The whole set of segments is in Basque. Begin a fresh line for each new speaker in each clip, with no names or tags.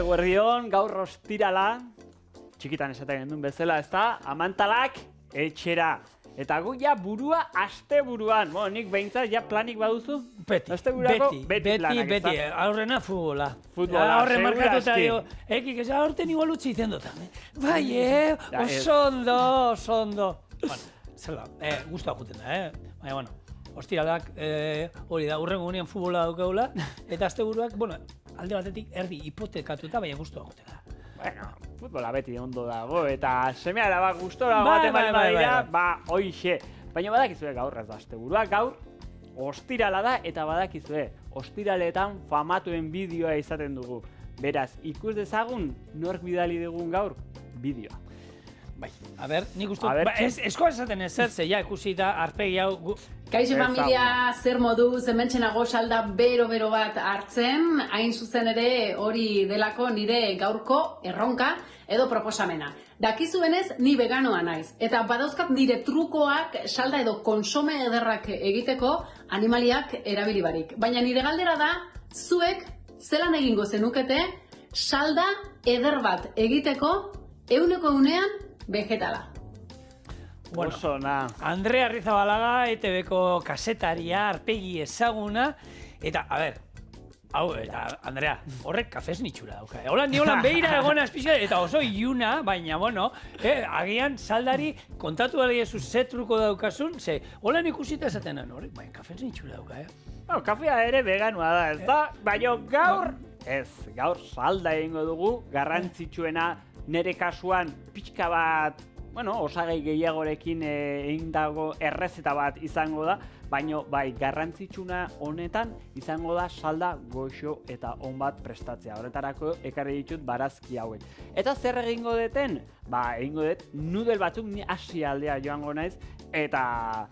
Eguerdion, gaur ostirala, txikitan esaten gendun bezala, ezta? Amantalak etxera. Eta gu ja burua asteburuan. Bueno, nik behintzat ja planik baduzu?
Beti. Aurrena futbola. Aurre markatuta dio, ekik ez aurten igual utzi izen dutan. Bai, oso ondo. Bueno, zela, guztua juten da, Baina, bueno, ostiralak hori da, urrengo gunean futbola daukagula, eta asteburuak, bueno, alde batetik erdi hipotekatuta, baina guztua juten da.
Bueno, futbola beti ondo dago, eta semea araba gustora goaten bali badira, hoixe. Baina badakizue gaur ez da asteburua, gaur ostirala da, eta badakizue, ostiraletan famatuen bideoa izaten dugu. Beraz, ikus dezagun nork bidali dugun gaur bideoa.
Bai, a ber, nik uste, eskoa esaten ezer, ze ja ikusita arpegi hau...
Kaixo familia, zer moduz, hementxenago salda bero bat hartzen, hain zuzen ere hori delako nire gaurko erronka edo proposamena. Dakizuenez, ni veganoa naiz, eta badauzkat nire trukoak salda edo konsome ederrak egiteko animaliak erabili barik. Baina nire galdera da, zuek zelan egingo zenukete salda eder bat egiteko euneko unean vegetala.
Bueno, Andrea Arrizabalaga, ETV-ko kasetaria, arpegi ezaguna, eta, a ber, hau, eta, Andrea, horrek kafez nitxura dauka. Holan behira egon azpizia, eta oso iluna, baina, bueno, agian saldari kontatu aliezu ze truko daukasun, ze, holan ikusita esaten horrek, baina kafez nitxura dauka,
Bueno, kafea ere veganua da, ez da? Baina gaur salda egingo dugu, garrantzitsuena, nere kasuan pixka bat, osagai gehiagorekin egin dago errezeta bat izango da, baina bai garrantzitsuna honetan izango da salda goxo eta on bat prestatzea. Horretarako ekarri ditut barazki hauek. Eta zer egingo deten? Egingo dut noodle batzuk, ni Asia aldea joango naiz, eta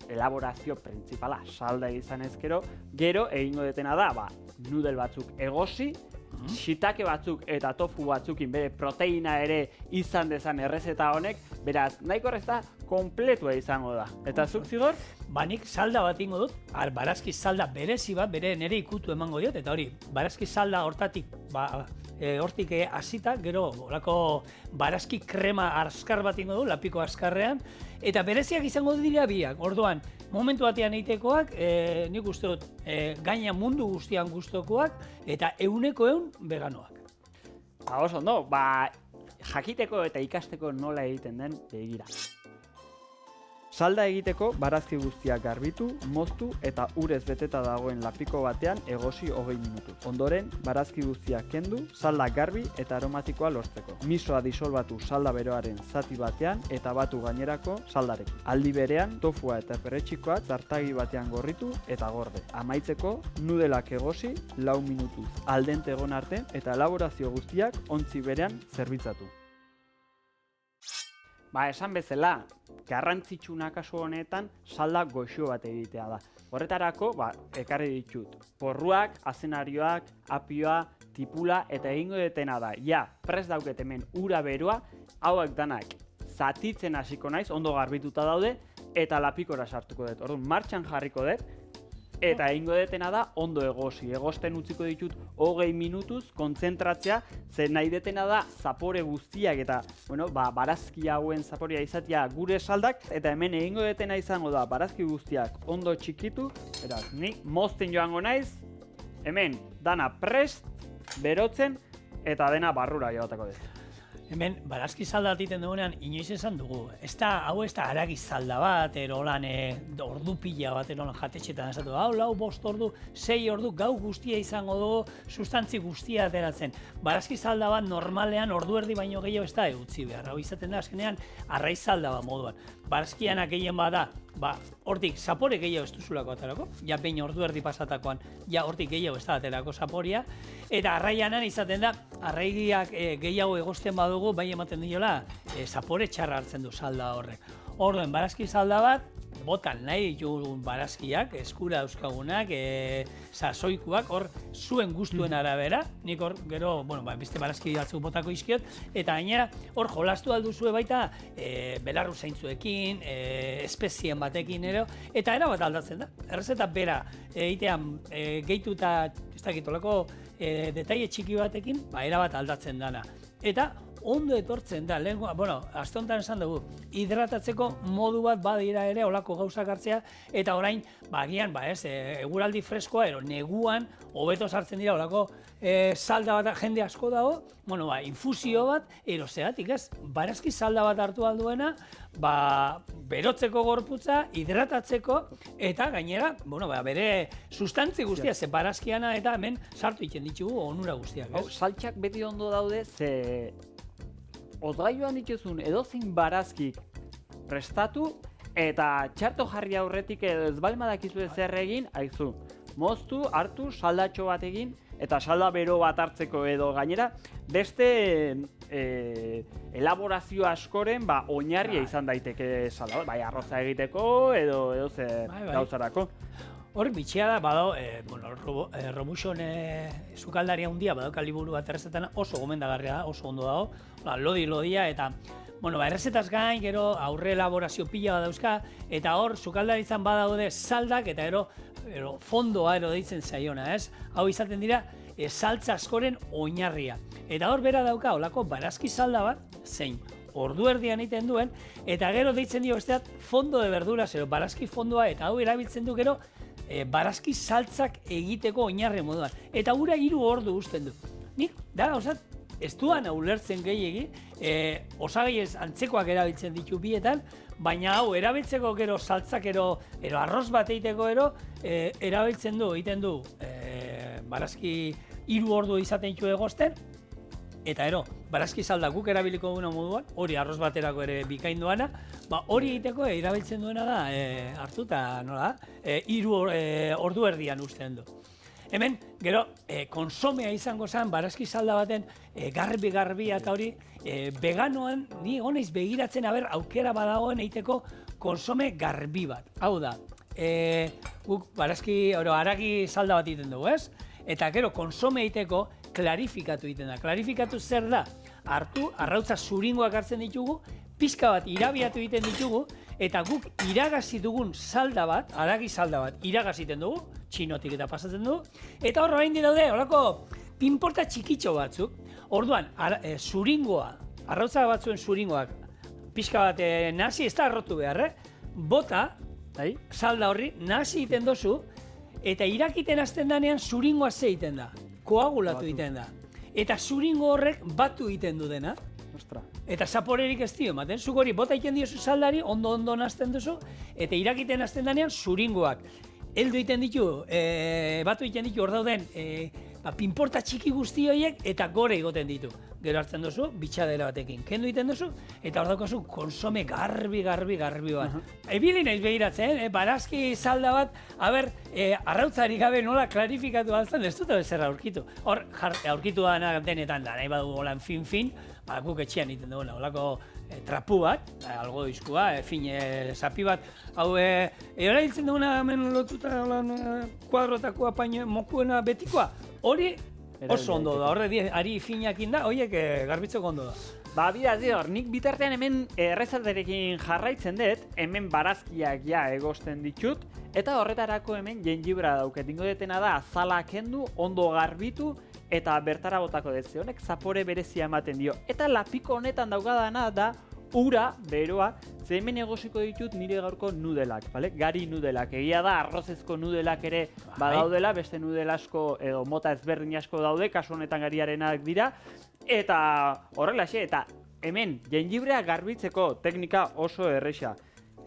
elaborazio printzipala salda izan ezkero, gero egingo detena da, noodle batzuk egosi, shiitake batzuk eta tofu batzukin bere proteina ere izan dezan errezeta honek, beraz, nahiko errezeta kompletua izango da. Eta zuk zigor?
Nik salda bat ingo dut, barazki salda berezi bat, bere nire ikutu emango diot, eta hori, barazki salda hortatik, hortik hasita, gero, olako barazki krema azkar bat ingo du, lapiko azkarrean, eta bereziak izango dira biak, orduan, momentu batean egitekoak, nik uste dut, gaina mundu guztian gustokoak, eta euneko veganoak.
Oso, jakiteko eta ikasteko nola egiten den begira. Salda egiteko barazki guztiak garbitu, moztu eta urez beteta dagoen lapiko batean egosi 20 minutu. Ondoren, barazki guztiak kendu, salda garbi eta aromatikoa lortzeko. Misoa disolbatu salda beroaren zati batean eta batu gainerako saldarekin. Aldi berean, tofua eta perretxikoak zartagi batean gorritu eta gorde. Amaitzeko, nudelak egosi, 4 minutuz al dente egon arte eta elaborazio guztiak ontzi berean zerbitzatu. Esan bezala, garrantzitsuna kasu honetan salda goxo bat egitea da. Horretarako, ekarri ditut. Porruak, azenarioak, apioa, tipula eta egingo detena da. Prest dauket hemen ura beroa, hauek danak zatitzen hasiko naiz, ondo garbituta daude, eta lapikora sartuko dut. Orduan, martxan jarriko dut, eta egingo detena da ondo egosi. Egosten utziko ditut 20 minutuz kontzentratzea, zer nahi detena da zapore guztiak eta barazki hauen zaporea izatea gure saldak, eta hemen egingo detena izango da barazki guztiak ondo txikitu, beraz, nik mozten joango naiz, hemen dana prest, berotzen, eta dena barrura joateko dut.
Hemen, barazki salda atiten dugunean, inoiz esan dugu. Hau ez da haragi salda bat, erolan ordu pila bat, erolan jatetxetan esatu. Lau, 5 ordu, 6 ordu, gau guztia izango dugu, sustantzi guztia ateratzen. Barazki salda bat normalean ordu erdi baino gehiago ez da utzi behar. Hau izaten da, azkenean, arraiz salda bat moduan. Barazkianak gehien bada, hortik zapore gehiago ez duzulako aterako, behin ordu erdi pasatakoan, hortik gehiago ez da aterako zaporia, eta arraianan izaten da, arraigiak gehiago egosten badugu, bai ematen diola, zapore txarra hartzen du salda horrek. Orduan, barazki salda bat, botan nahi ditugun barazkiak, eskura euskagunak, sasoikuak, hor zuen gustuen arabera, nik hor gero, beste barazki batzuk botako izkiot, eta gainera hor jolastu alduzue baita belarru zaintzuekin, espezien batekin ero, eta erabat aldatzen da. Errezeta bera, egitean gehitu eta ez dakitolako detaile txiki batekin, erabat aldatzen dana. Eta ondo etortzen da, aste honetan esan dugu, hidratatzeko modu bat badira ere olako gauzak hartzea, eta orain, agian, eguraldi freskoa, neguan, hobeto sartzen dira olako salda bat, jende asko dago, infusio bat, zeatik ez, barazki salda bat hartu alduena, berotzeko gorputza, hidratatzeko, eta gainera, bere sustantzi guztia, ze barazkiana eta hemen sartu egiten ditugu onura guztiak.
Saltxak beti ondo daude, ze odgaioan dituzun edozein barazkik prestatu eta txarto jarri aurretik edo ez baldin badakizue zer egin, aizu, moztu, hartu, saldatxo bat egin eta salda bero bat hartzeko edo gainera beste elaborazio askoren oinarria izan daiteke salda, arroza egiteko edo zer gauzarako.
Hor, bitxea da, Robuxon sukaldaria handia badauka liburu bat errezetan oso gomendagarria da, oso ondo dago, lodi-lodia eta errezetaz gain, gero aurre elaborazio pila bat dauzka, eta hor sukaldaritzan badaude saldak eta fondoa deitzen zaiona, ez? Hau izaten dira, saltza askoren oinarria. Eta hor bera dauka, olako barazki salda bat, zein ordu erdian egiten duen, eta gero deitzen dio besteat fondo de verduras, barazki fondoa, eta hau erabiltzen du gero, barazki saltzak egiteko oinarri moduan. Eta gura 3 ordu uzten du. Nik, ez duan ulertzen gehiegi, osagaiez antzekoak erabiltzen ditu bietan, baina hau erabiltzeko gero saltzak arroz bat egiteko erabiltzen du, egiten du, barazki 3 ordu izaten ditu egozten, eta barazki salda guk erabiliko duguna moduan, hori arroz baterako ere bikain duana, hori egiteko erabiltzen duena da, hartu eta nola, 3 ordu erdian uzten du. Hemen, gero, konsomea izango zen, barazki salda baten garbi-garbia eta hori, veganoan, ni honeiz begiratzen, aukera badagoen egiteko konsome garbi bat. Hau da, guk barazki, haragi salda bat egiten dugu, ez? Eta gero, konsome egiteko klarifikatu egiten da. Klarifikatu zer da? Hartu, arrautza zuringoak hartzen ditugu, pixka bat irabiatu egiten ditugu, eta guk iragazi dugun salda bat, haragi salda bat, iragaziten dugu, txinotik eta pasatzen dugu, eta hor orain daude, horako pinporta txikitxo batzuk, orduan, zuringoa, arrautza batzuen zuringoak, pixka bat nahasi, ez da arrotu behar, bota, salda horri, nahasi egiten dozu, eta irakiten hasten danean zuringoa ze egiten da, koagulatu egiten da. Eta zuringo horrek batu egiten du dena. Eta zaporerik ez dio ematen. Zuk hori bota egiten diozu saldari, ondo nazten duzu, eta irakiten hasten danean zuringoak. Heldu egiten ditu, batu egiten ditu hor dauden, pinporta txiki guzti horiek eta gore egoten ditu. Gero hartzen duzu, bitxadera batekin. Kendu egiten duzu, eta hor daukazu konsome garbi bat. Ebili naiz begiratzen, barazki salda bat, arrautzarik gabe nola klarifikatu altzen, ez dut ezer aurkitu. Hor, aurkitu denetan da, nahi badu holan fin, guk etxean egiten duguna, holako trapu bat, algo izkua, zapi bat, hau, erabiltzen duguna hemen lotuta kuadrotako apaino mokuena betikoa, hori oso ondo da, horre ari finakin da, horiek garbitzeko ondo da.
Bidaz, nik bitartean hemen errezaterekin jarraitzen dut, hemen barazkiak egozten ditut, eta horretarako hemen jengibra dauket. Ingo detena da, azala kendu, ondo garbitu, eta bertara botako dut, honek zapore berezia ematen dio. Eta lapiko honetan daugadana da, ura, beroa, ze hemen egosiko ditut nire gaurko nudelak, gari nudelak. Egia da, arrozezko nudelak ere badaudela, beste nudel asko edo mota ezberdin asko daude, kasu honetan gariarenak dira. Eta horrelaxe, eta hemen jengibrea garbitzeko teknika oso erresa.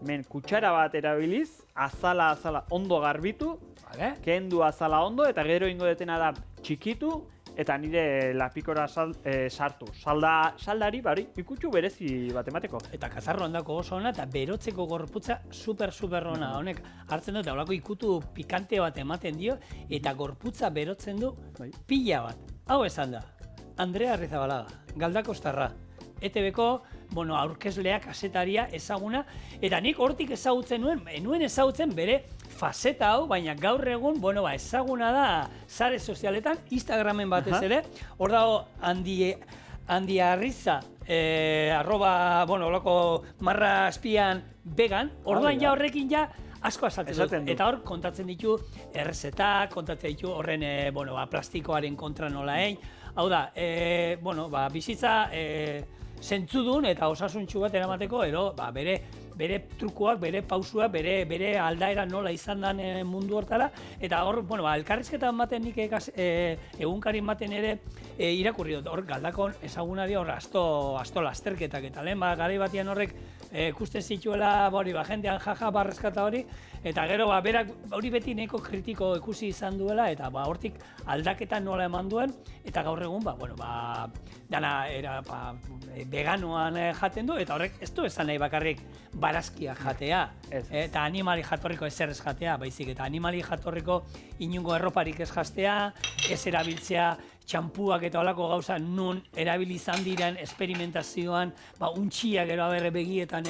Hemen kutsara bat erabiliz, azala ondo garbitu, kendu azala ondo, eta gero ingo detena da txikitu, eta nire lapikora sartu. Saldari, ikutxu berezi bat emateko.
Eta kazarro handako oso ona, eta berotzeko gorputza super ona. Honek hartzen dut, holako ikutu pikante bat ematen dio, eta gorputza berotzen du pila bat. Hau esan da, Andrea Arrizabalaga, Galdakostarra, ETV-ko aurkezlea, kasetaria, ezaguna, eta nik hortik ezagutzen nuen ezagutzen bere faseta hau, baina gaur egun, ezaguna da sare sozialetan, Instagramen batez ere, hor dago Handi Arriza, olako marra azpian vegan, orduan ja horrekin ja asko azaltzen dut. Eta hor kontatzen ditu errezetak, kontatzen ditu horren plastikoaren kontra nola egin. Hau da, bizitza zentzudun eta osasuntsu bat eramateko, bere trukoak, bere pausuak, bere aldaera nola izan den mundu hortara, eta hor, elkarrizketan baten nik egunkarin baten ere irakurri dut, hor galdakon ezaguna dio hor asto lasterketak, eta lehen garai batian horrek ikusten zituela jendean jaja barrezkata hori, eta gero berak hori beti neko kritiko ikusi izan duela, eta hortik aldaketa nola eman duen, eta gaur egun, dana veganoan jaten du, eta horrek ez du esan nahi bakarrik barazkia jatea, eta animali jatorriko ezer ez jatea, baizik, eta animali jatorriko inungo erroparik ez jastea, ez erabiltzea txampuak eta olako gauza nun erabili izan diren esperimentazioan, untxia gero aberre begietan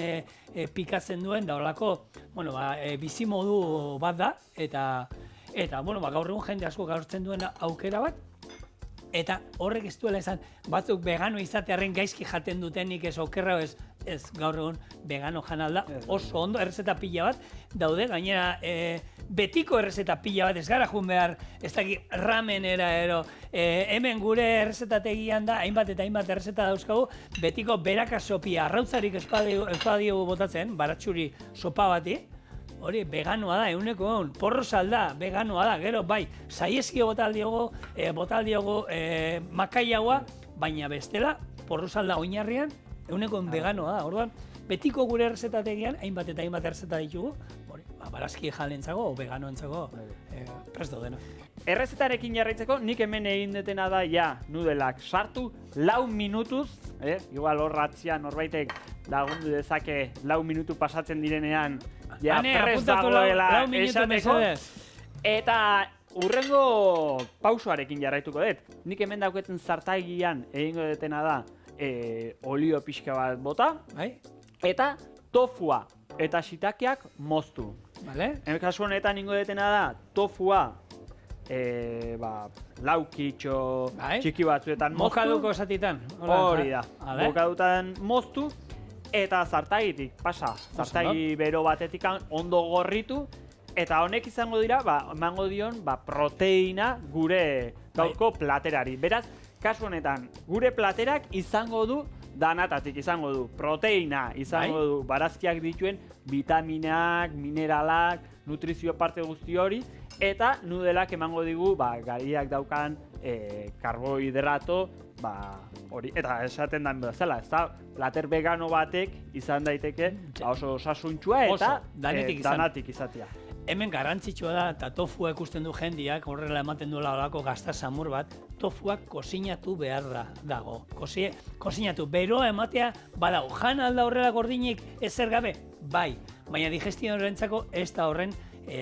pikatzen duen, da olako, bizimodu bat da, eta gaur egun jende asko gaurtzen duen aukera bat, eta horrek ez duela esan, batzuk vegano izatearen gaizki jaten dutenik ez okerra ez gaur egun vegano jan alda, oso ondo, errezeta pila bat daude, gainera betiko errezeta pila bat ez gara jun behar, ez dakit ramenera hemen gure errezetategian da, hainbat eta hainbat errezeta dauzkagu, betiko beraka sopia, arrautzarik ez badiogu botatzen, baratxuri sopa bati, hori veganoa da, egun, porro salda, veganoa da, gero saiezkio botaldiogo makaiagoa, baina bestela, porro salda oinarrian, egun veganoa da, orduan, betiko gure errezetategian, hainbat eta hainbat errezeta ditugu, barazki jalentzako, veganoentzako, presto dena.
Errezetarekin jarraitzeko, nik hemen egin detena da, nudelak sartu, 4 minutuz, igual horratzean norbaitek lagundu dezake 4 minutu pasatzen direnean, prest dagoela esateko, eta urrengo pausoarekin jarraituko dut. Nik hemen dauketen zartaigian egingo detena da olio pixka bat bota, eta tofua eta shitakeak moztu. Kasu honetan ingo detena da, tofua laukitxo txiki batzuetan moztu.
Mokaduko esatitan.
Hori da, mokadutan moztu, eta zartagitik pasa, zartagi bero batetik ondo gorritu, eta honek izango dira, emango dion proteina gure gaurko platerari. Beraz, kasu honetan, gure platerak izango du danatatik, izango du proteina, izango du barazkiak dituen vitaminak, mineralak, nutrizio parte guzti hori, eta nudelak emango digu gariak daukan karbohidrato, hori, eta esaten den bezala, ez da, plater vegano batek izan daiteke oso osasuntxua eta danatik izatea.
Hemen garrantzitsua da, eta tofua ikusten du jendiak, horrela ematen duela olako gazta samur bat, tofuak kozinatu behar dago. Kozinatu, beroa ematea badago. Jan alda horrela gordinik ezer gabe? Bai, baina digestioarentzako ez da horren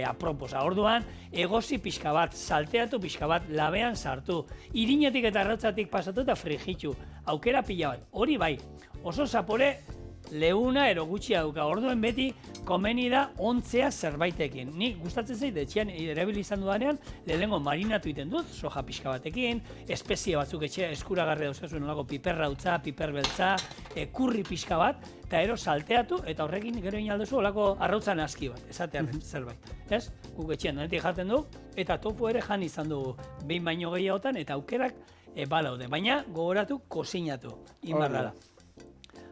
aproposa. Orduan, egozi pixka bat, salteatu pixka bat, labean sartu, irinetik eta arrautzatik pasatu eta frijitu, aukera pila bat. Hori bai, oso zapore leuna ero gutxia dauka. Orduen beti komeni da ontzea zerbaitekin. Nik gustatzen zait, etxean erabili izan dudanean, lehenengo marinatu egiten dut, soja pixka batekin, espezie batzuk etxea eskuragarri dauzkazuen nolako piperrautza, piperbeltza, kurri pixka bat, eta ero salteatu, eta horrekin gero inalduzu olako arrautzan aski bat, esatean zerbait. Ez? Guk etxean denetik jaten du, eta tofu ere jan izan dugu behin baino gehiagotan, eta aukerak balaude. Baina gogoratu kozinatu, inbarra da.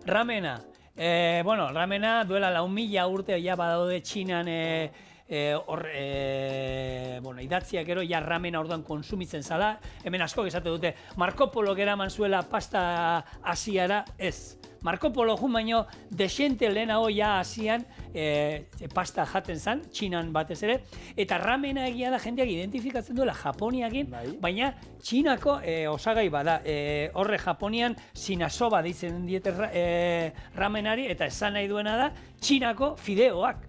Ramena. Ramena duela 4.000 urte ja badaude Txinan idatziak gero ja ramena orduan konsumitzen zala. Hemen asko esate dute Marco Polo eraman zuela pasta Asiara, ez. Marco Polo jun baino desente lehenago ja Asian pasta jaten zan, Txinan batez ere, eta ramena egia da jendeak identifikatzen duela Japoniakin, baina Txinako osagai bada. Horre Japonian sinasoba deitzen diete ramenari, eta esan nahi duena da Txinako fideoak.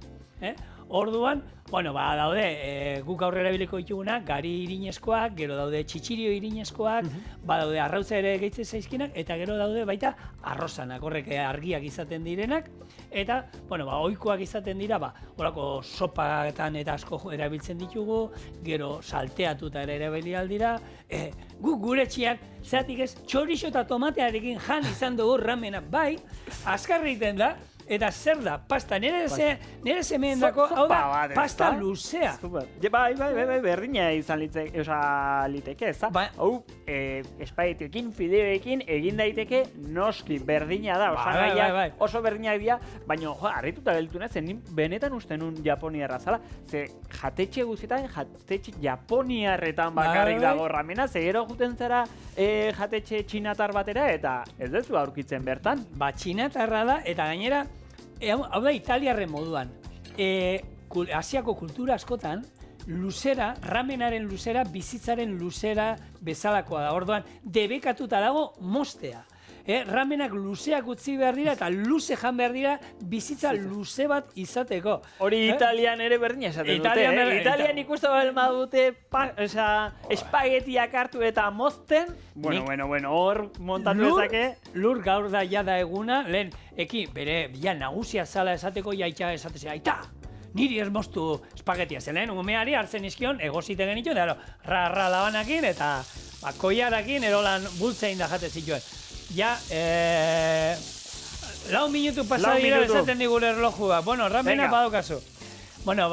Orduan, bueno, daude, guk aurrera biliko ditugunak, gari irinezkoak, gero daude txitxirio irinezkoak, daude arrautza ere gehitzen zaizkinak, eta gero daude baita arrozanak, horrek argiak izaten direnak, eta, bueno, ohikoak izaten dira, horako sopaetan eta asko erabiltzen ditugu, gero salteatuta ere erabili aldira, guk gure txiak, zeratik ez, txorixo eta tomatearekin jan izan dugu ramena, bai, azkarra egiten da, eta zer da, pasta, nire semeen dako, hau da, pasta luzea.
Bai, berdina izan liteke, ez da? Hau, espagetioekin, fideoekin, egin daiteke noski berdina da, osagaiak oso berdinak dira, baina, harrituta gelditu nahi, zen benetan uste nun japoniarra zala, ze jatetxe guztietan, jatetxe japoniarretan bakarrik dago ramena, ze gero juten zara jatetxe txinatar batera, eta ez duzu aurkitzen bertan.
Txinatarra da, eta gainera, hau da italiarren moduan, Asiako kultura askotan, luzera, ramenaren luzera, bizitzaren luzera bezalakoa da. Orduan, debekatuta dago mostea. Ramenak luzeak utzi behar dira eta luze jan behar dira bizitza luze bat izateko.
Hori Italian ere berdina esaten dute. Italian ikusten balma dute espagetiak hartu eta mozten. Bueno, hor montatu ezake.
Lur gaur da jada eguna, lehen, bere nagusia zala esateko jaitxa esatezea, aita! Niri ez moztu espagetia zen, lehen, umeari hartzen izkion, egozite genitu, eta ra labanakin eta koiarakin erolan bultzein da jate zituen. Ja, 4 minutu pasadira esaten digure erlojua. Bueno, ramena badokazu. Bueno,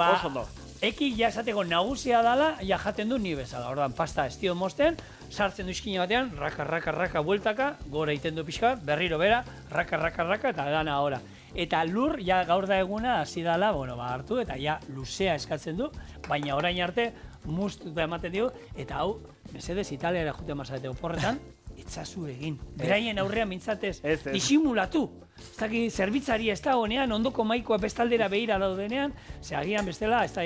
eki ja esateko nagusia dala, ja jaten du ni bezala. Ordan pasta estio mosten, sartzen du iskina batean, raka, bueltaka, gora egiten du pixka, berriro bera, raka, eta dana ahora. Eta lur, ja gaur da eguna, hasi dala, hartu, eta ja luzea eskatzen du, baina orain arte, muztuta ematen digu, eta hau, mesedez, Italiara jute mazatete oporretan, etzazu egin. Beraien aurrean mintzatez, disimulatu. Ez daki, zerbitzari ez da honean, ondoko maikoa bestaldera behira daudenean, ze agian bestela, ez da,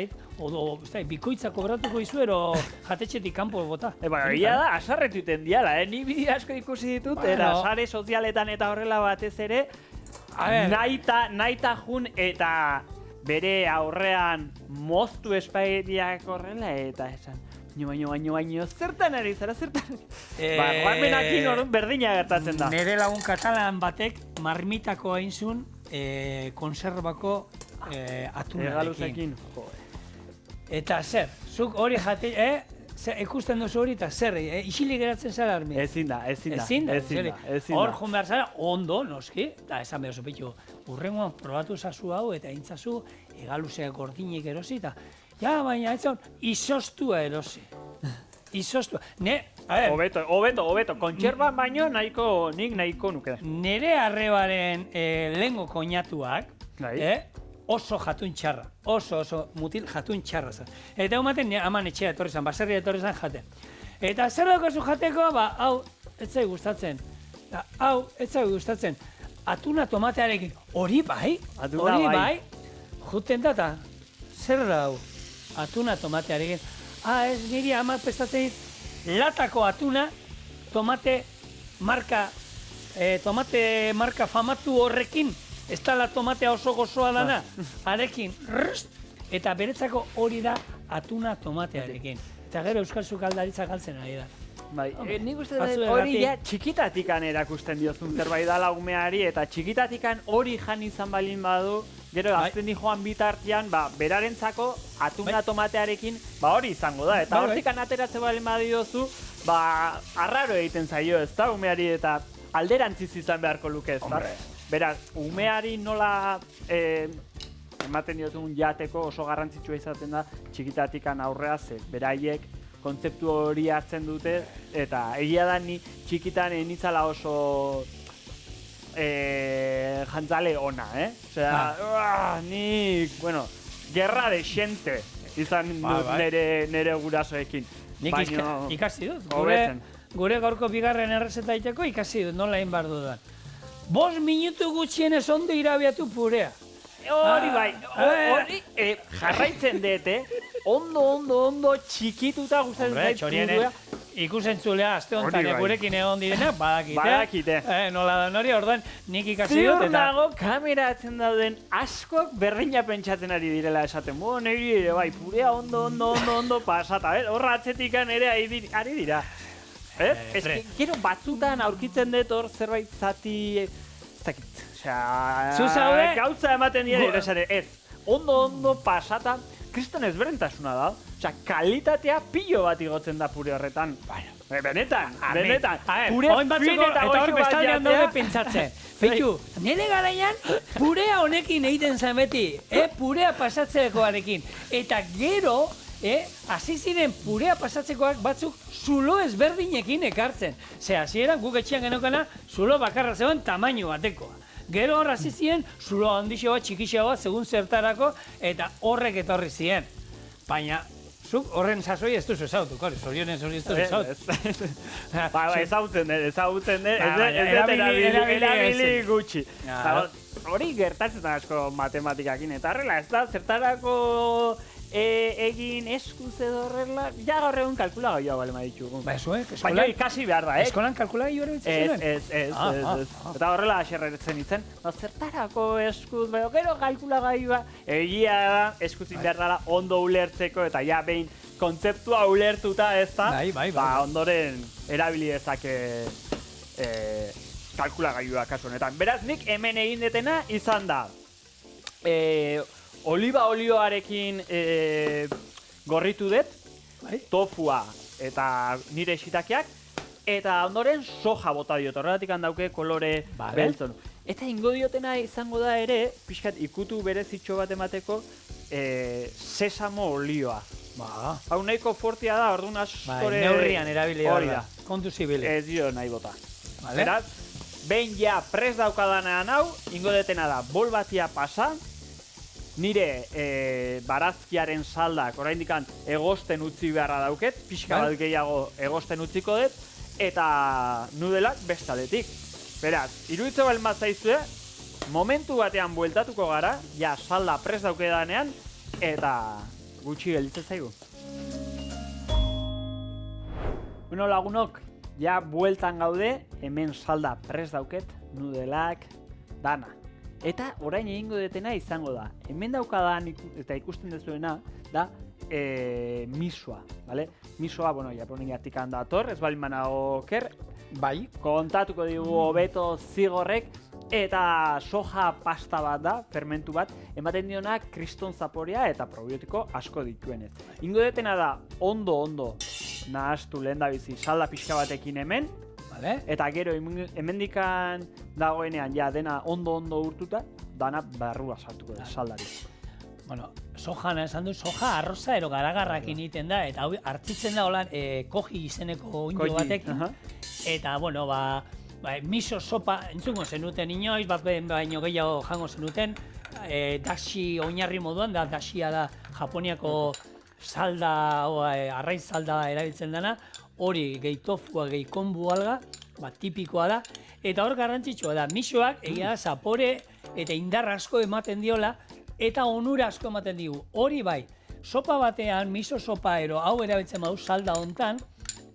bikoitza kobratuko izuero jatetxetik kanpo bota.
Egia da, asarretuten diala, ni bideo asko ikusi ditut, eta sare sozialetan eta horrela batez ere, naita jun eta bere aurrean moztu espagetiak horrela, eta esan, baino, zertan ari zara, zertan? Ramenakin berdina gertatzen da.
Nere lagun katalan batek marmitako aintzun konserbako atunarekin. Eta zer, zuk hori jate, ikusten duzu hori eta zer, isilik geratzen zara armi?
Ezin da.
Hor joan behar zara, ondo, noski, eta esan behar zupitu, urrengoan probatu zazu hau eta intzazu egaluzeak gordinik erosi eta ja, baina ez hon, izostua erosi. Izostua.
Hobeto, kontxerban baino nik nahiko nuke.
Nere arrebaren lehengo koinatuak, oso jatun txarra. Oso mutil jatun txarra zen. Eta humaten aman etxea etorri zen, baserria etorri zen jaten. Eta zer daukazu jateko, hau, ez zai gustatzen. Atuna tomatearekin, hori bai, juten da, zer da hau? Atuna tomatearekin. Ez niri amak prestatzen dit, latako atuna, tomate marka famatu horrekin, ez dala tomatea oso gozoa dana, arekin, eta beretzako hori da atuna tomatearekin. Eta gero euskal sukaldaritza galtzen ari da.
Nik uste hori txikitatikan erakusten diozun zerbait dala umeari, eta txikitatikan hori jan izan balin badu, gero azten joan bitartian, berarentzako atuna tomatearekin, hori izango da. Eta hortikan ateratze balin badiozu, arraro egiten zaio ez da umeari eta alderantziz izan beharko luke ez da. Beraz, umeari nola ematen diozun jateko oso garrantzitsua izaten da txikitatikan aurrea ze beraiek kontzeptu hori hartzen dute, eta egia da ni txikitan enitzala oso jantzale ona, Osea, nik, gerra de xente izan dut nere gurasoekin.
Nik ikasi dut, gure gaurko bigarren errezeta iteko ikasi dut, nola egin behar dudan. 5 minutu gutxienez ondo irabiatu purea.
Hori bai, hori jarraitzen dut, ondo txikituta gustatzen zait purua.
Ikusentzulea aste honetan
Hori bai.
gurekin egon direnak badakite.
Badakite.
Nola da nori, orduan nik ikasi
Ziur
dut eta...
nago kameratzen dauden askok berdina pentsatzen ari direla esaten. Niri ere bai, purea ondo pasata, horra atzetikan ere ari dira. Gero batzutan aurkitzen dut hor zerbait zati... Ez dakit,
Zu zaude?
gauza ematen dira esan ez. Ondo pasata, kriston ezberdintasuna da. Kalitatea pilo bat igotzen da pure horretan. Benetan. Pure
Oin batzuko,
fin
eta hor
goxo bat
bestaldean
jatea.
daude pentsatzen. Feitu, nire garaian purea honekin egiten zen beti, purea pasatzekoarekin. Eta gero, hasi ziren purea pasatzekoak batzuk zulo ezberdinekin ekartzen. Hasieran guk etxean genokana zulo bakarra zegoen tamaino batekoa. Gero hor hasi ziren zulo handixo bat, txikixo bat, segun zertarako, eta horrek etorri ziren. Baina, zuk horren sasoi ez duzu ezautu, kori, zorionez hori ez duzu ezautu.
Ezautzen dut, erabili gutxi. Hori gertatzen da asko matematikakin, eta horrela, ez da, zertarako egin eskuz edo horrela, ja gaur egun kalkulagailoa bale ditugu. Baina ikasi behar da,
Eskolan kalkulagailoa erabiltzen zuen?
Ez. Eta horrela aserretzen itzen, zertarako eskuz, gero kalkulagailua, egia da, eskuzin behar dara ondo ulertzeko, eta ja behin kontzeptua ulertuta ez da, ondoren erabili dezake kalkulagailua kasu honetan. Beraz, nik hemen egin detena izan da, oliba olioarekin gorritu dut, tofua eta nire shitakeak, eta ondoren soja bota diot, horregatik handauke kolore beltzon. Eta ingo diotena izango da ere, pixkat ikutu berezitxo bat emateko, sesamo olioa. Hau nahiko fortia da, orduan askore...
Neurrian erabili da. Kontu zibili.
Ez dio nahi bota. Beraz, behin ja prest daukadanean hau, ingo detena da, bol batia pasa, nire barazkiaren saldak oraindik egosten utzi beharra dauket, pixka bat gehiago egosten utziko dut, eta nudelak bestaletik. Beraz, iruditzen baldin bat zaizue, momentu batean bueltatuko gara, ja salda prest daukedanean, eta gutxi gelditzen zaigu. Bueno, lagunok, ja bueltan gaude, hemen salda prest dauket, nudelak, dana. Eta orain egingo detena izango da. Hemen daukadan eta ikusten dezuena da misoa, bale? Misoa, japoniatik dator, ez balin banago oker.
Bai.
Kontatuko digu hobeto zigorrek, eta soja pasta bat da, fermentu bat, ematen diona kriston zaporea eta probiotiko asko dituenez. Ingo detena da ondo nahastu lehendabizi salda pixka batekin hemen, eta gero hemendikan dagoenean ja dena ondo urtuta, dana barrua sartuko da saldari.
Bueno, soja esan du, soja arroza ero garagarrakin egiten da, eta hartzitzen da holan koji izeneko oingo batekin. Eta, miso sopa entzungo zenuten inoiz, bat baino gehiago jango zenuten, dashi oinarri moduan, dashia da Japoniako salda, arraiz salda erabiltzen dena, hori gehi tofua, gehi konbu alga, tipikoa da, eta hor garrantzitsua da, misoak egia da zapore eta indar asko ematen diola, eta onura asko ematen digu. Hori bai, sopa batean, miso sopa hau erabiltzen badu salda hontan,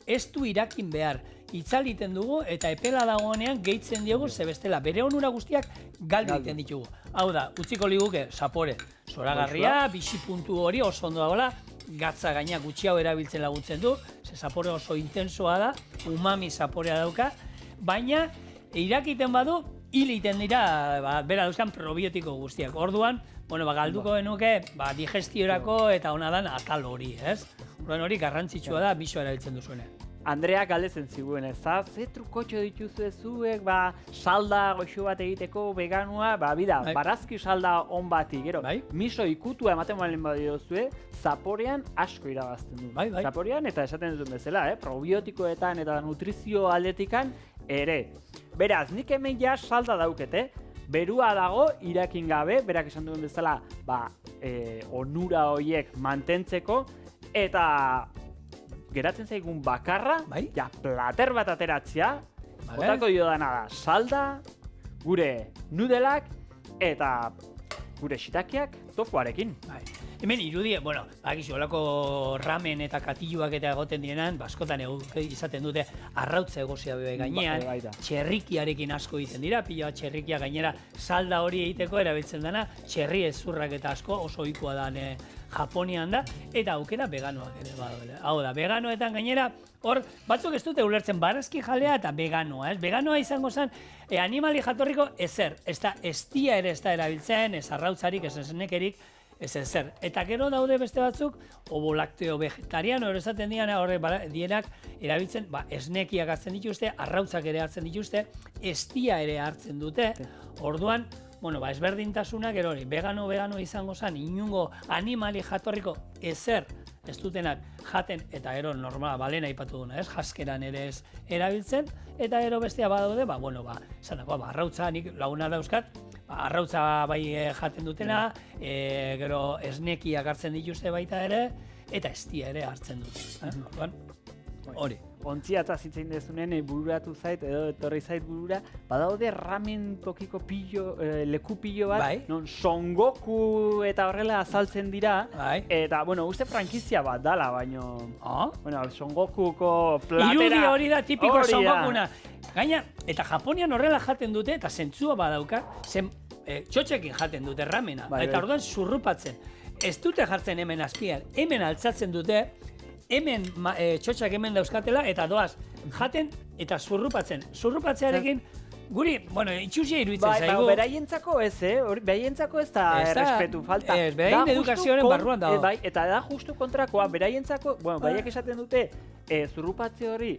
ez du irakin behar. Itzaliten dugu eta epela dagoenean gehitzen diogu ze bestela. Bere onura guztiak galdu egiten ditugu. Hau da, utziko liguke zapore. Zoragarria, bisi puntu hori oso ondo dagoela, gatza gaina gutxi hau erabiltzen laguntzen du, ze zapore oso intensoa da, umami zaporea dauka, baina irakiten badu, hil egiten dira, bera dauzkan probiotiko guztiak. Orduan, galduko genuke, digestiorako eta ona dan atal hori, ez? Orduan hori garrantzitsua da, miso erabiltzen duzuenean.
Andreak galdetzen ziguen, ez da? Ze trukotxo dituzue zuek, salda goxo bat egiteko veganua, barazki salda on bati, gero, miso ikutua ematen balen badiozue, zaporean asko irabazten du. Zaporean eta esaten duen bezala, probiotikoetan eta nutrizio aldetikan ere. Beraz, nik hemen ja salda daukete, berua dago irakin gabe, berak esan duen bezala, onura horiek mantentzeko, eta geratzen zaigun bakarra, plater bat ateratzea, botako dio dana da salda, gure nudelak eta gure shitakeak tofuarekin.
Hemen irudie, bueno, bakizu, olako ramen eta katilluak eta egoten dienan, askotan izaten dute arrautza egozia bebe gainean, txerrikiarekin asko egiten dira, pila bat txerrikia gainera salda hori egiteko erabiltzen dena, txerri ezurrak eta asko oso ohikoa da Japonian da, eta aukera veganoak ere badaude. Hau da, veganoetan gainera, hor, batzuk ez dute ulertzen barazki jalea eta veganoa, ez? Veganoa izango zen, animali jatorriko ezer, estia ere ez da erabiltzen, ez arrautzarik, ez esnekerik, ez ezer. Eta gero daude beste batzuk, ovo-lakteo vegetariano, esaten dienak erabiltzen, esnekiak hartzen dituzte, arrautzak ere hartzen dituzte, estia ere hartzen dute, orduan, ezberdintasuna gero hori, vegano izango zen, inungo animali jatorriko ezer ez dutenak jaten, eta gero normala, balena aipatu duna, ez? Jaskeran ere ez erabiltzen, eta gero bestea badaude, arrautza, nik laguna dauzkat, arrautza bai jaten dutena, gero esnekiak hartzen dituzte baita ere, eta estia ere hartzen dute. Hori.
Ontziatza zitzein dezunen bururatu zait, edo etorri zait burura, badaude ramen tokiko leku pillo bat, non Son Goku eta horrela azaltzen dira, eta, uste frankizia bat dala, baino, Son Gokuko platera...
Irudi hori da, tipiko Son Gokuna. Gaina, eta Japonian horrela jaten dute, eta zentzua badauka, txotxekin jaten dute ramena, eta orduan zurrupatzen. Ez dute jartzen hemen azpian, hemen altzatzen dute, hemen txotxak hemen dauzkatela, eta doaz jaten eta zurrupatzen. Zurrupatzearekin, guri, itxusia iruditzen zaigu.
Beraientzako ez, beraientzako ez da errespetu falta.
Ez, beraien edukazioaren barruan dago.
Eta da justu kontrakoa, beraientzako, baiak esaten dute, zurrupatze hori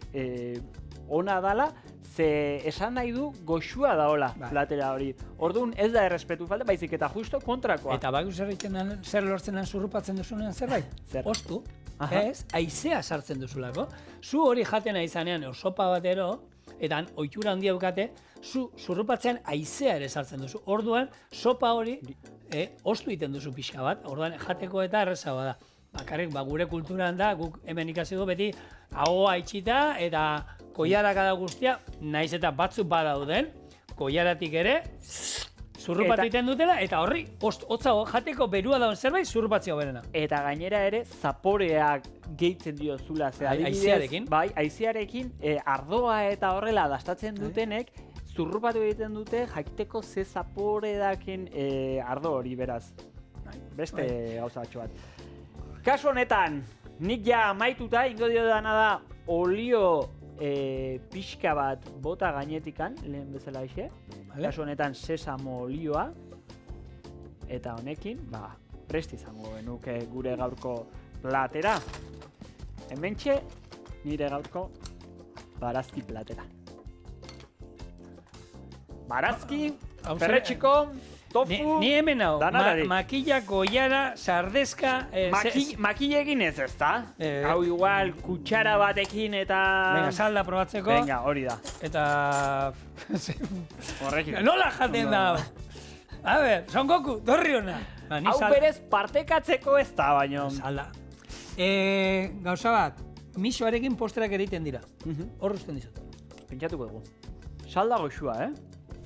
ona dala, ze esan nahi du goxua daola platera hori. Orduan ez da errespetu falta, baizik eta justo kontrakoa.
Eta baku zer lortzen zurrupatzen duzunean zerbait? Ostu. Ez, haizea sartzen duzulako. Zu hori jaten aizanean sopa batero, eta ohitura handia daukate, zu zurrupatzean haizea ere sartzen duzu. Orduan, sopa hori ostu egiten duzu pixka bat, orduan jateko eta erreza bada. Bakarrik, gure kulturan da, guk hemen ikasi dugu beti, ahoa itxita eta koiaraka da guztia, naiz eta batzuk badauden, koiaratik ere, zurrupatu egiten dutela, eta horri, hotzago, jateko berua dauen zerbait, zurrupatzea berena.
Eta gainera ere, zaporeak gehitzen diozula.
Aizearekin?
Bai, aizearekin, ardoa eta horrela dastatzen dutenek, zurrupatu egiten dute, jakiteko ze zapore dakin ardo hori, beraz. Beste gauza batxo bat. Kasu honetan, nik ja amaituta, ingo dio dana da, olio pixka bat bota gainetikan, lehen bezala ixe. Kasu honetan sesamo olioa, eta honekin, prest izango genuke gure gaurko platera. Hementxe, nire gaurko barazki platera. Barazki, perretxiko, tofu,
ni hemen hau,
danadarik.
makilla, goiara, sardezka...
Makillekin ez da? Hau igual, kutsara batekin eta...
Venga, salda probatzeko.
Venga, hori da.
Eta...
Horrekin.
Nola jaten da? A ber, Son Goku, dorri hona.
Hau berez partekatzeko ez da, baino.
Salda. Gauza bat, misoarekin posterak egiten dira. Hor usten dizut.
Pentsatuko dugu. Salda goxua,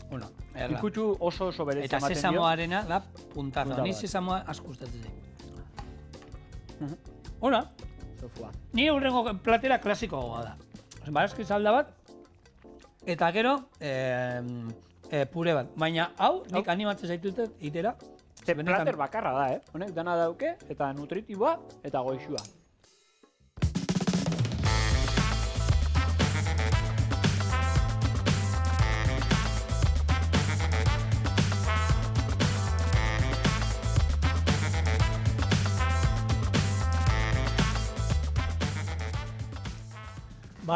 Bueno,
ikutxu oso berez
eta
ematen dio.
Eta sesamoarena da puntazo. Ni sesamoa asko gustatzen zait. Ona.
Tofua.
Ni hurrengo platera klasikoa da. Barazki salda bat, eta gero pure bat. Baina hau, nik animatzen zaitut itera.
Plater bakarra da, Honek dana dauke, eta nutritiboa, eta goixua.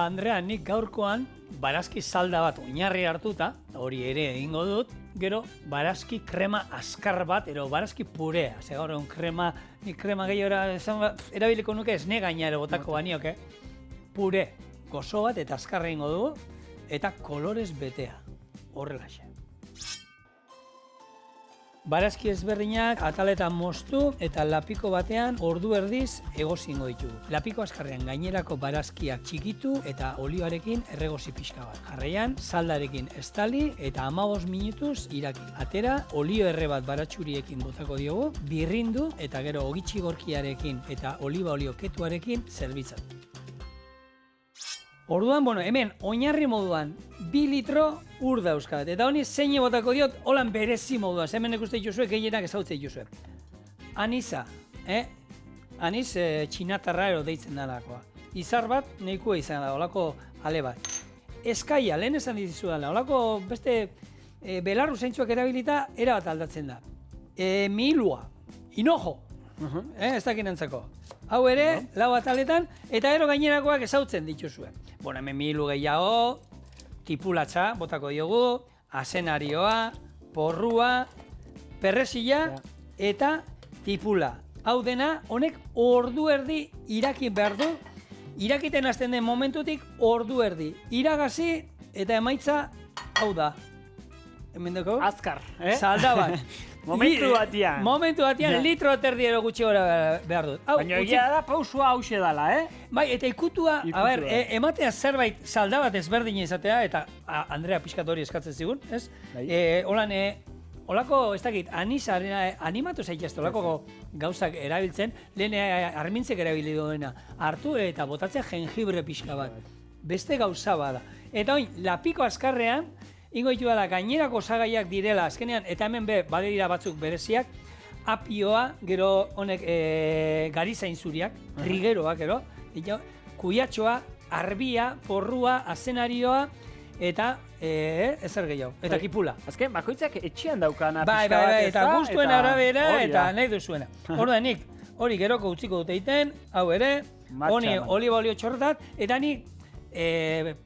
Andrea, nik gaurkoan barazki salda bat oinarri hartuta, hori ere egingo dut, gero barazki krema askar bat, ero barazki purea. Ze gaur egun nik krema gehiago erabiliko nuke esne gaina ere botako banioke. Pure, gozo bat eta askarra egingo dugu, eta kolorez betea. Horrelaxe. barazki ezberdinak ataletan moztu eta lapiko batean ordu erdiz egozingo ditugu. Lapiko azkarrean gainerako barazkiak txikitu eta olioarekin erregozi pixka bat. Jarraian, saldarekin estali eta 15 minutuz iraki. Atera, olio erre bat baratxuriekin botako diogu, birrindu eta gero ogitxi gorkiarekin eta oliba olio ketuarekin zerbitzatu. Orduan, hemen oinarri moduan 2 litro ur dauzkat. Eta honi zein botako diot, holan berezi moduan. Hemen ikuste dituzue, gehienak ezautzea dituzue. Anisa, Anis txinatarra ero deitzen dalakoa. Izar bat, nahikoa izan da, holako ale bat. Eskaia, lehen esan dizu dela, holako beste belarru zeintzuak erabilita, erabat aldatzen da. Mihilua, hinojo, ez dakinantzako. Hau ere, lau ataletan, eta gero gainerakoak ezautzen dituzue. Hemen mihilu gehiago, tipulatza, botako diogu, azenarioa, porrua, perrezila eta tipula. Hau dena, honek ordu erdi iraki behar du, irakiten hasten den momentutik ordu erdi. Iragazi eta emaitza hau da. Hemen dugu?
Azkar,
Salda bat.
Momentu batian.
Momentu batian litro terdiero gutxi gora behar dut.
Baina egia da pausua hause dala,
Bai, eta ikutua, ematea zerbait salda bat ezberdina izatea, eta Andrea pixkat hori eskatzen zigun, ez? Holan, holako, ez dakit, animatu zaitezte, holako gauzak erabiltzen, lehen armintzek erabili duena, hartu eta botatzea jengibre pixka bat. Beste gauza bada. Eta oin, lapiko azkarrean, ingo ditu da, gainerako osagaiak direla azkenean, eta hemen badira batzuk bereziak, apioa, gero honek garizain zuriak, rigeroak, gero, kuiatxoa, arbia, porrua, azenarioa, eta ezer gehiago, eta kipula.
Azken, bakoitzak etxean daukana
pixka bat,
ez da?
eta guztuen arabera, eta nahi duzuena. Orduan nik, hori geroko utziko dute egiten, hau ere, honi oliba olio txorretat, eta nik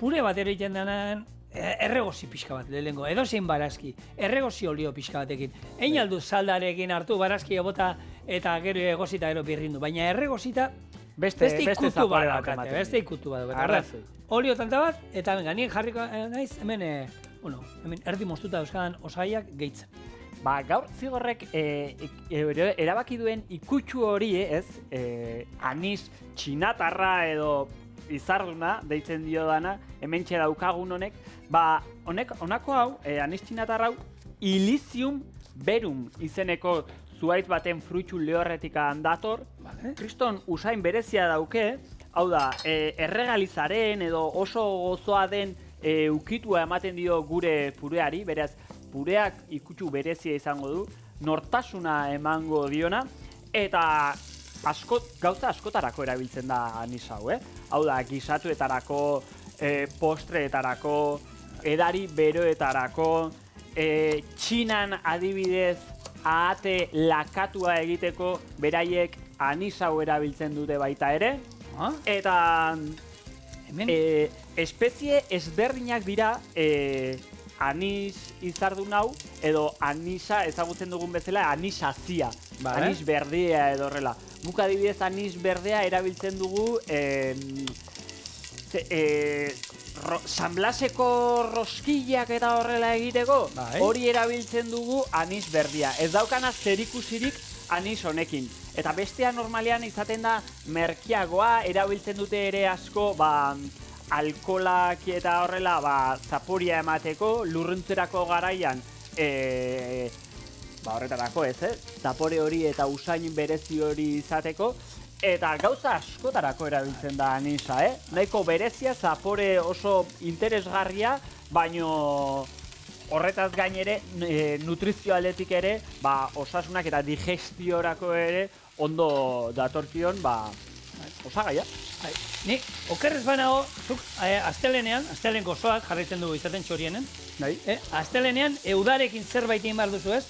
pure bat egiten denan, erregozi pixka bat, lehenengo, edozein barazki, erregozi olio pixka batekin. Egin aldu saldarekin hartu barazki bota eta gero egozita gero birrindu, baina erregozita beste ikutu bat daukate, beste ikutu bat daukate. Olio tanta bat, eta nik jarriko naiz, hemen erdi moztuta dauzkadan osagaiak gehitzen.
Gaur zigorrek erabaki duen ikutsu hori, anis txinatarra edo izarduna, deitzen dio dana, hementxe daukagun honek, honako hau, anis txinatarra hau, Elysium verum izeneko zuhaitz baten fruitxu lehorretik dator, kriston usain berezia dauke, hau da, erregalizaren edo oso gozoa den ukitua ematen dio gure pureari, beraz, pureak ikutsu berezia izango du, nortasuna emango diona, eta gauza askotarako erabiltzen da anis hau, Hau da, gisatuetarako, postreetarako, edari beroetarako, Txinan adibidez ahate lakatua egiteko beraiek anis hau erabiltzen dute baita ere. Eta espezie ezberdinak dira anis izardun hau, edo anisa ezagutzen dugun bezala anisazia, anis berdea edo horrela. Guk adibidez anis berdea erabiltzen dugu San Blaseko roskillak eta horrela egiteko, hori erabiltzen dugu anis berdia. Ez daukana zerikusirik anis honekin. Eta bestea normalean izaten da merkiagoa, erabiltzen dute ere asko alkolak eta horrela zaporia emateko, lurruntzerako garaian horretarako zapore hori eta usain berezi hori izateko, eta gauza askotarako erabiltzen da anisa, Nahiko berezia, zapore oso interesgarria, baino horretaz gain ere, nutrizio aldetik ere, osasunak eta digestiorako ere ondo datorkion, osagaia.
Ni, okerrez banago, zuk astelenean gozoak jarraitzen dugu izaten txorienen, astelenean eudarekin zerbait egin behar duzu ez,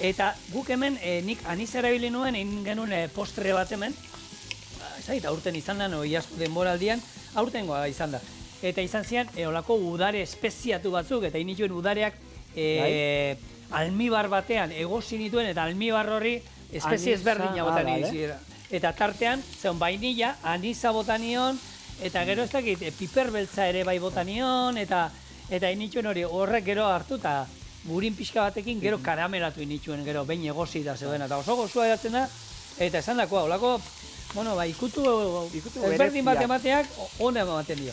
eta guk hemen nik anis erabili nuen, egin genuen postre bat hemen, eta aurten izan da, iazko denboraldian, aurtengoa izan da. Eta izan zian, olako udare espeziatu batzuk, eta inituen udareak almibar batean egosi nituen, eta almibar horri espezie ezberdina botan egizira. Eta tartean, zeon vainilla, anisa botanion, eta gero ez dakit, piperbeltza ere bai botanion, eta inituen hori horrek gero hartu, eta burin pixka batekin, gero karamelatu inituen, gero behin egozi da zeuden, eta oso gozua eratzen da, eta esan dakoa, holako, bueno, ikutu ezberdin bat emateak ona ematen dio.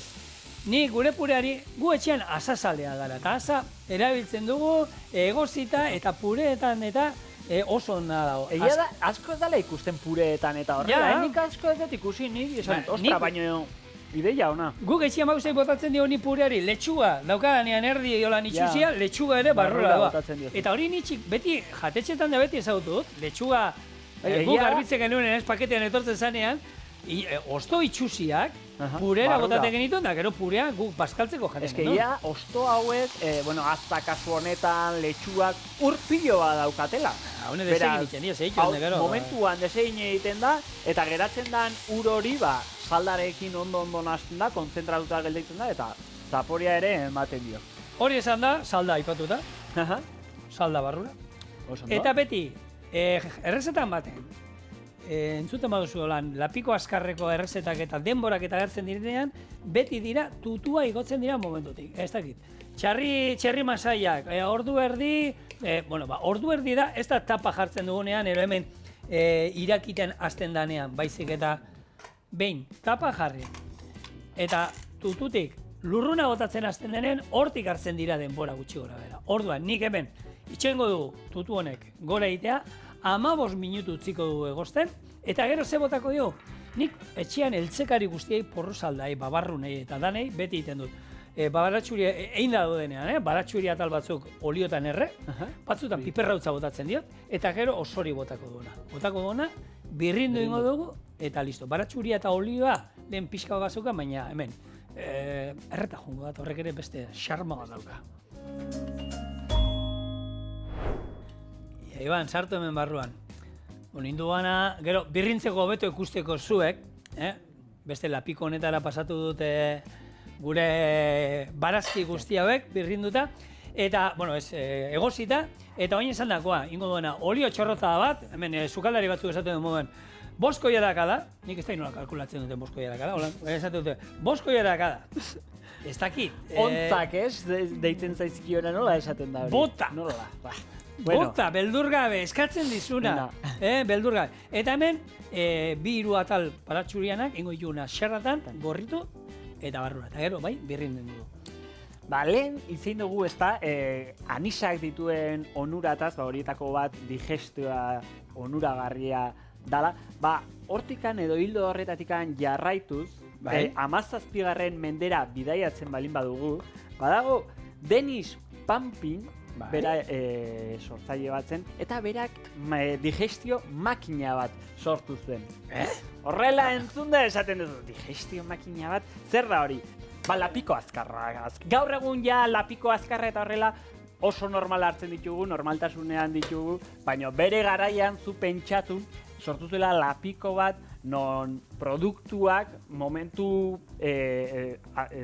Ni gure pureari, gu etxean asazalea gara, eta asa erabiltzen dugu egozita eta pureetan eta oso ona dago.
Egia da, asko ez dela ikusten pureetan eta horrela, nik asko ez dut ikusi, nik esan, ostra, baino ideia ona.
Guk etxean bauzei botatzen dio ni pureari, letxuga, daukadanean erdi jolan itxusia, letxuga ere barrura doa. Eta hori nitxik, beti, jatetxetan da beti ezagutu dut, letxuga, guk garbitzen genuen paketean etortzen zanean, osto itxusiak, purera botatzen genituen, da gero purea guk bazkaltzeko jaten genuen.
Ia, osto hauek, azta kasu honetan, letxuak, urpilo bat daukatela.
Hone desegin egiten dira, zeitxo, gero.
Momentuan desegin egiten da, eta geratzen dan ur hori, saldarekin ondo nazten da, konzentratuta gelditzen da, eta zaporia ere ematen dio.
Hori esan da, salda aipatuta, salda barrura. Eta beti, errezetan baten, entzuten baduzu lan, lapiko azkarreko errezetak eta denborak eta gertzen direnean, beti dira, tutua igotzen dira momentutik, ez dakit. Txerri masaiak, ordu erdi, ordu erdi da, ez da tapa jartzen dugunean, ero hemen irakiten hasten danean, baizik eta behin, tapa jarri. Eta tututik lurruna botatzen hasten denen, hortik hartzen dira denbora gutxi gora bera. Orduan, nik hemen, itxengo dugu tutu honek gora egitea, 15 minutu utziko dugu egozten, eta gero ze botako dio, nik etxean eltzekari guztiei porrozaldai, babarrunei eta danei, beti egiten dut. Baratxuri egin da denean, baratxuri atal batzuk oliotan erre, batzutan piperrautza botatzen diot, eta gero osori botako duena. Botako duena, birrindu ingo dugu, eta listo. Baratxuria eta olioa lehen pixka bazuka, baina hemen, erreta jungo bat, horrek ere beste xarma bat dauka. Iban, sartu hemen barruan. Indu gana, gero, birrintzeko hobeto ikusteko zuek, beste lapiko honetara pasatu dute gure barazki guzti hauek birrinduta, eta, egozita, eta oin esan dakoa, ingo duena, olio txorrota bat, hemen, sukaldari batzuk esaten dut moduan, bosko jarakada, nik ez da inola kalkulatzen duten bosko jarakada, hola, esaten dute, bosko jarakada, ez dakit.
Ontzak, deitzen zaizkiona nola esaten da hori?
Bota!
Nola,
Bota, beldurgabe, eskatzen dizuna, beldurgabe. Eta hemen, 2 atal baratxurianak, ingo juna xerratan, gorritu, eta barrura, eta gero, bai, birrinden dugu.
Lehen, izin dugu ez da, anisak dituen onurataz, horietako bat digestioa onuragarria dala, hortikan edo hildo horretatikan jarraituz, 17. mendera bidaiatzen balin badugu, badago Denis Pampin, bera sortzaile bat zen, eta berak digestio makina bat sortu zuen. Horrela entzun da esaten duzu, digestio makina bat, zer da hori? Lapiko azkarra. Gaur egun ja lapiko azkarra eta horrela oso normal hartzen ditugu, normaltasunean ditugu, baina bere garaian zu pentsatu sortu zuela lapiko bat non produktuak momentu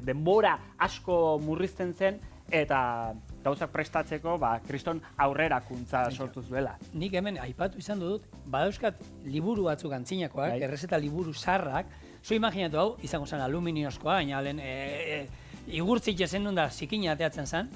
denbora asko murrizten zen eta gauzak prestatzeko, kriston aurrerakuntza sortu zuela.
Nik hemen aipatu izan dut, badauzkat liburu batzuk antzinakoak, errezeta liburu sarrak, zu imaginatu hau, izango zen aluminiozkoa, baina lehen igurtzik ezen nun da zikina ateatzen zen,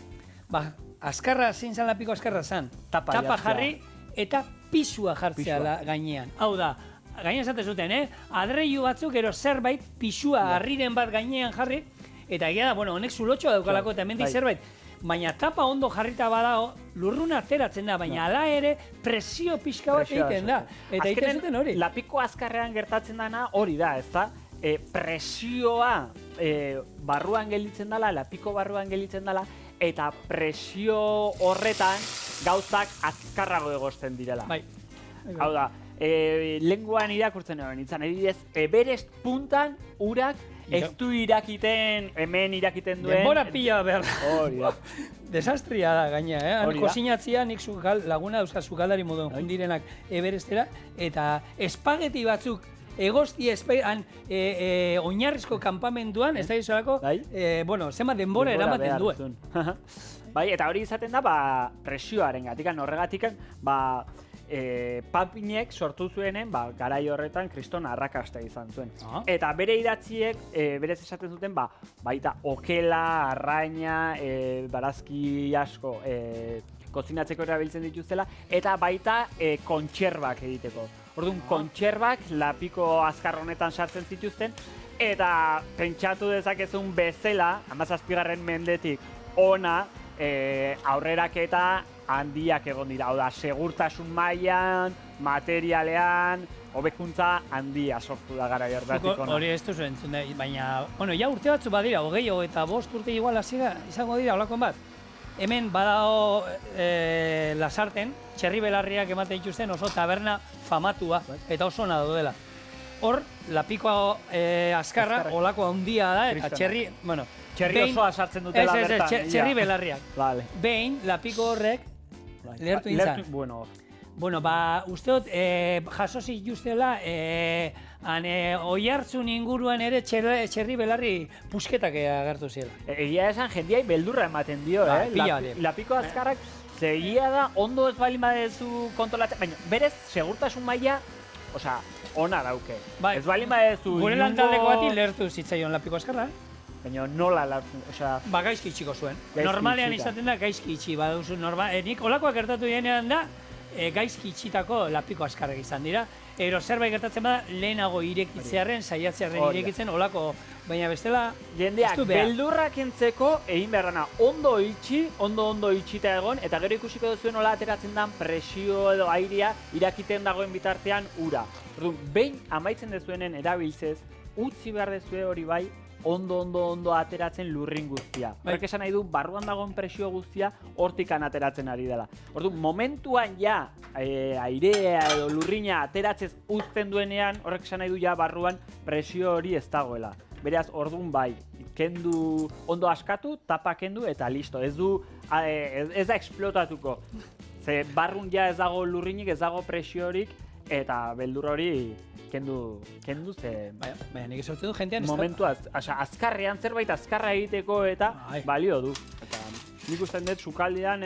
azkarra zein zan lapiko azkarra zen, tapa jarri eta pisua jartzea gainean. Hau da, gainean esaten zuten, adreilu batzuk, ero zerbait pisua harriren bat gainean jarri, eta egia da, honek zulotxoa daukalako eta hemendik zerbait, baina tapa ondo jarrita badago, lurruna ateratzen da, baina ala ere presio pixka bat egiten da. Eta egiten zuten hori.
Lapiko azkarrean gertatzen dana hori da, ez da? Presioa barruan gelditzen dela, lapiko barruan gelditzen dela, eta presio horretan gauzak azkarrago egozten direla. Hau da, lenguan irakurtzen egon nintzen, edidez, Everest puntan urak ez du irakiten, hemen irakiten duen...
Denbora pila behar.
Hori da.
Desastria da gaina, Kozinatzia nik laguna dauzka sukaldari moduen jundirenak Everestera, eta espageti batzuk egozti oinarrizko kanpamenduan, ez da gizolako, zema denbora eramaten duen.
Eta hori izaten da, presioaren gatikan, horregatikan, papinek sortu zuenen, garai horretan kriston arrakasta izan zuen.
Eta
bere idatziek, berez esaten zuten, baita okela, arraina, barazki asko, kozinatzeko erabiltzen dituztela, eta baita kontserbak egiteko. Orduan, kontserbak lapiko azkar honetan sartzen zituzten, eta pentsatu dezakezun bezala, 17. mendetik ona, aurreraketa handiak egon dira. Hau da, segurtasun mailan, materialean, hobekuntza handia sortu da gara jordatik ona.
Hori ez duzu entzun da, baina, ja urte batzu badira, 25 urte igual hasiera izango dira, holakoen bat. Hemen badao Lasarten, txerri belarriak ematen dituzten oso taberna famatua, eta oso ona daudela. Hor, lapiko azkarra, olako handia da, eta txerri, bueno...
Txerri osoa sartzen dutela bertan.
Txerri belarriak.
Vale.
Behin, lapiko horrek, lehertu intzan. Bueno, usteot, jaso zituztela, oihartzun inguruan ere txerri belarri pusketak agertu ziela.
Egia esan, jendiai beldurra ematen dio, Lapiko azkarrak, egia da, ondo ez bali badezu kontrolatzen, baina berez, segurtasun maila, ona dauke. Ez bali badezu...
Gure lantaldeko bati lehertu zitzaion lapiko azkarra,
baina nola,
gaizki itxiko zuen. Normalean izaten da gaizki itxi, baduzu nik olakoak gertatu denean da, gaizki itxitako lapiko azkarrak izan dira. Ero zerbait gertatzen bada, lehenago irekitzearen, saiatzearen irekitzen, olako, baina bestela...
Jendeak, beldurrak entzeko, egin beharrana, ondo itxita egon, eta gero ikusiko duzuen nola ateratzen den presio edo airea irakiten dagoen bitartean ura. Behin amaitzen dezuenen erabiltzez, utzi behar dezue hori bai, ondo ateratzen lurrin guztia. Horrek esan nahi du, barruan dagoen presio guztia hortikan ateratzen ari dela. Orduan, momentuan ja airea edo lurrina ateratzez uzten duenean, horrek esan nahi du ja barruan presio hori ez dagoela. Beraz, orduan bai, kendu, ondo askatu, tapa kendu eta listo. Ez da eksplotatuko. Ze barrun ja ez dago lurrinik, ez dago presiorik, eta beldur hori kendu ze...
Baina, nik esortu du jentean...
Momentua, azkarrean zerbait azkarra egiteko eta balio du. Eta nik ustean dut sukaldean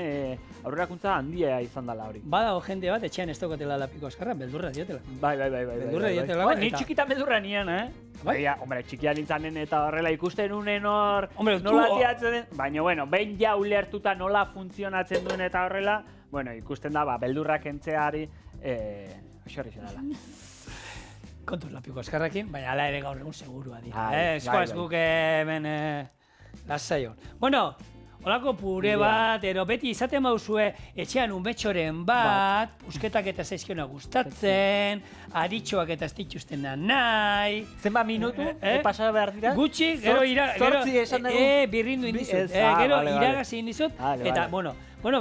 aurrerakuntza handia izan dela hori.
Badago jende bat, etxean ez daukatela lapiko azkarra, beldurra diotela.
Bai.
Beldurra diotela.
Ni txikitan beldurra nian, Hombre, txikian nintzanen eta horrela ikusten unen hor... Nola atiatzen den... Baina, behin ja ulertuta nola funtzionatzen duen eta horrela, ikusten da, beldurrak entzeari... Xorri dela.
Kontuz lapiko azkarrakin, baina ala ere gaur egun segurua dira. Eskoaz guk hemen lasai hor. Bueno, holako pure bat, beti izaten bauzue etxean unbetxoren bat, pusketak eta zaizkiona gustatzen, aritxoak eta ez dituzten nahi.
Zenba minutu, pasara behar dira?
Gutxi, gero
Zortzi esan dugu?
Birrindu indizut, gero iragazi indizut, eta,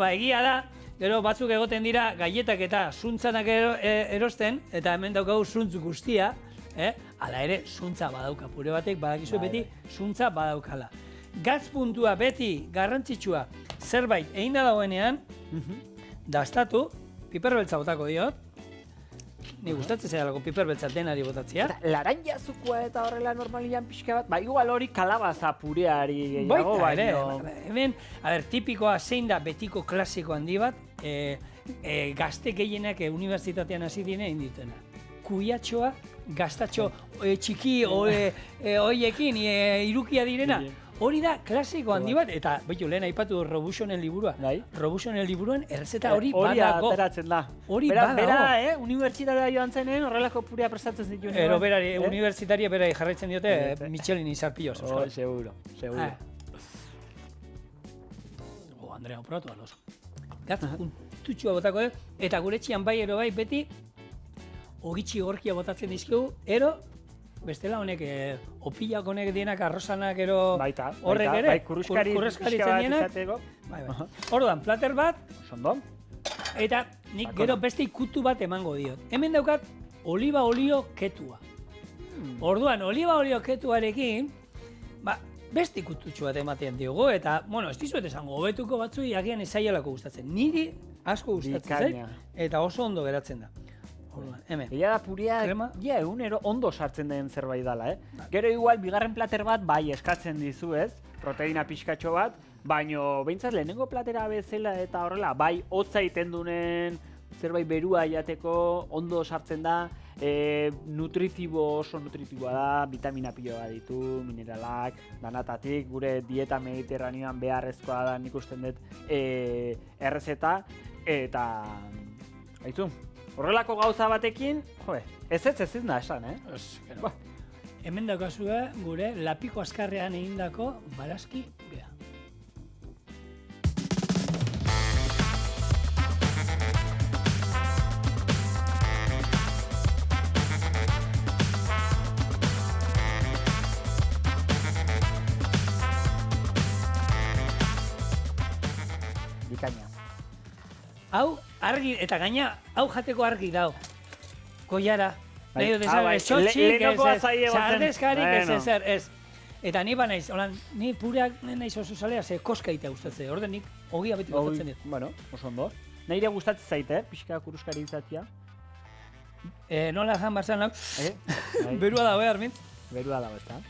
egia da, gero batzuk egoten dira gaietak eta zuntzanak erosten, eta hemen daukagu zuntz guztia, ala ere zuntza badauka, pure batek badakizue beti zuntza badaukala. Gatz puntua beti garrantzitsua zerbait egin da dagoenean, dastatu, piperbeltza botako diot, ni gustatzen zailako piperbeltza denari botatzea.
Laranja zukua eta horrela normalian pixka bat, igual hori kalabaza pureari gehiago,
hemen, tipikoa zein da betiko klasiko handi bat, gazte gehienak unibertsitatean hasi dine inditena. Kuiatxoa, gaztatxo txiki hoiekin irukia direna. Hori da klasiko handi bat, eta lehen aipatu Robuchonen liburua. Robuchonen liburuan errezeta hori badago.
Hori ateratzen da.
Hori badago.
Bera, unibertsitatea joan zenen horrelako purea prestatzen zituen.
Berari, unibertsitaria berari jarraitzen diote Michelin izarpioz.
Seguro.
Andrea, operatu aloz. Gatz, puntutxua botako eta gure txian bai beti ogitxi gorkia botatzen dizkigu, bestela honek, opilak honek dienak, arrozanak horrek ere, kurreskaritzen dienak. Orduan, plater bat, eta nik gero beste ikutu bat emango diot. Hemen daukat, oliba olio ketua. Orduan, oliba olio ketuarekin, beste ikututxu bat ematen diogu, eta, ez dizuet esango, hobetuko batzui agian ezaialako gustatzen. Niri asko gustatzen zait, eta oso ondo geratzen da. Hemen.
Egia da puria, egunero ondo sartzen den zerbait dela, Gero igual, bigarren plater bat bai eskatzen dizu, proteina pixkatxo bat, baino behintzat lehenengo platera bezala eta horrela, bai hotza iten dunen zerbait berua jateko ondo sartzen da, oso nutritiboa da, vitamina pilo bat ditu, mineralak, danatatik, gure dieta mediterranean beharrezkoa da nik usten dut errezeta, eta haizu, horrelako gauza batekin, ez da esan,
Hemen daukazue gure lapiko azkarrean egindako barazki purea.
Bikaina.
Hau, argi, eta gaina, hau jateko argi dau. Koiara.
Bai.
Nahi dut esan, txotxik, sardezkarik, ez. Eta ni ba naiz, ni pureak naiz oso zalea, ze koska itea gustatzen. Orden nik ogia beti gustatzen dit.
Bueno, oso ondo. Nire gustatzen zaite, pixka kuruskari izatea.
Nola jan barzan hau? Berua dago, Armintz?
Berua dago, ez da.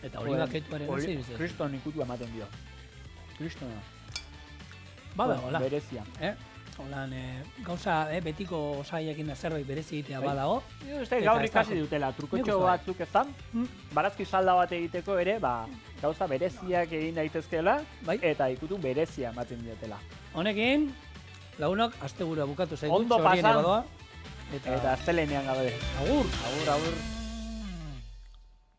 Eta olibaketuaren ez dira.
Kriston ikutu ematen dio. Kristona.
Bada, hola.
Berezia.
Holan, gauza betiko osaiekin da zerbait berezi egitea badago.
Gaur ikasi dutela, trukotxo batzuk ezan, barazki salda bat egiteko ere, gauza bereziak egin daitezkeela, eta ikutu berezia ematen diotela.
Honekin, lagunok, asteburua bukatu zaitu,
ondo pasan,
badoa.
Eta astelenean gabe.
Agur!
Agur, agur.